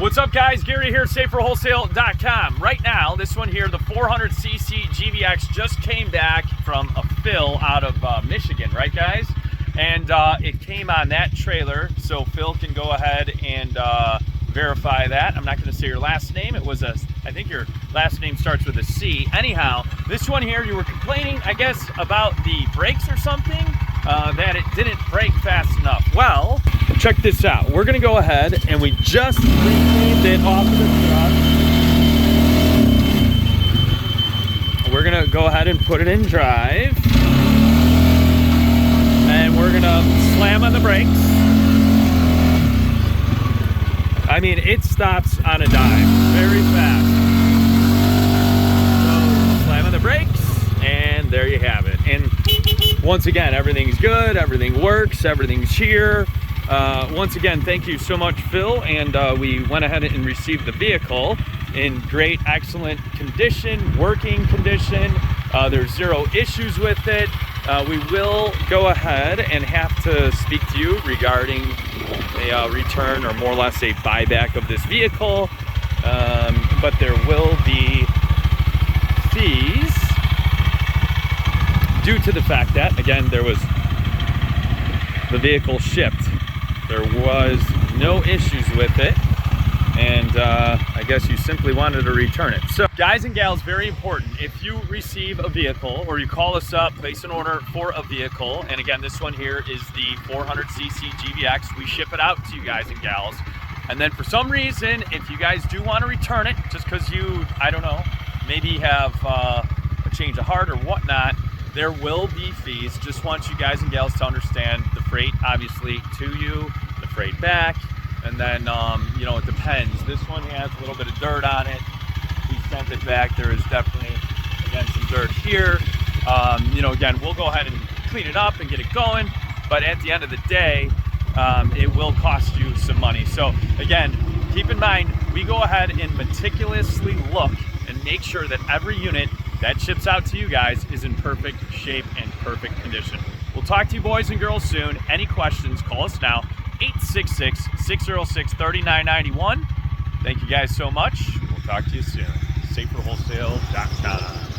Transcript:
What's up, guys? Gary here, saferwholesale.com. Right now, this one here, the 400cc GVX, just came back from a fill out of Michigan, right, guys? And it came on that trailer, so Phil can go ahead and verify that. I'm not going to say your last name. It was I think your last name starts with a C. Anyhow, this one here, you were complaining, I guess, about the brakes or something, that it didn't brake fast enough. Well, check this out. We're going to go ahead and we just removed it off of the truck. We're going to go ahead and put it in drive. And we're going to slam on the brakes. I mean, it stops on a dime very fast. So, slam on the brakes, and there you have it. And once again, everything's good, everything works, everything's here. Once again, thank you so much, Phil. And we went ahead and received the vehicle in great, excellent condition, working condition. There's zero issues with it. We will go ahead and have to speak to you regarding a return, or more or less a buyback of this vehicle. But there will be fees due to the fact that, again, the vehicle shipped. There was no issues with it, and I guess you simply wanted to return it. So, guys and gals, very important. If you receive a vehicle or you call us up, place an order for a vehicle, and again, this one here is the 400cc GVX. We ship it out to you guys and gals. And then for some reason, if you guys do want to return it, just because you, I don't know, maybe have a change of heart or whatnot, there will be fees. Just want you guys and gals to understand the freight, obviously, to you, the freight back, and then, you know, it depends. This one has a little bit of dirt on it. We sent it back. There is definitely, again, some dirt here. You know, again, we'll go ahead and clean it up and get it going, but at the end of the day, it will cost you some money. So, again, keep in mind, we go ahead and meticulously look and make sure that every unit that ships out to you guys is in perfect shape and perfect condition. We'll talk to you boys and girls soon. Any questions, call us now, 866-606-3991. Thank you guys so much. We'll talk to you soon. saferwholesale.com.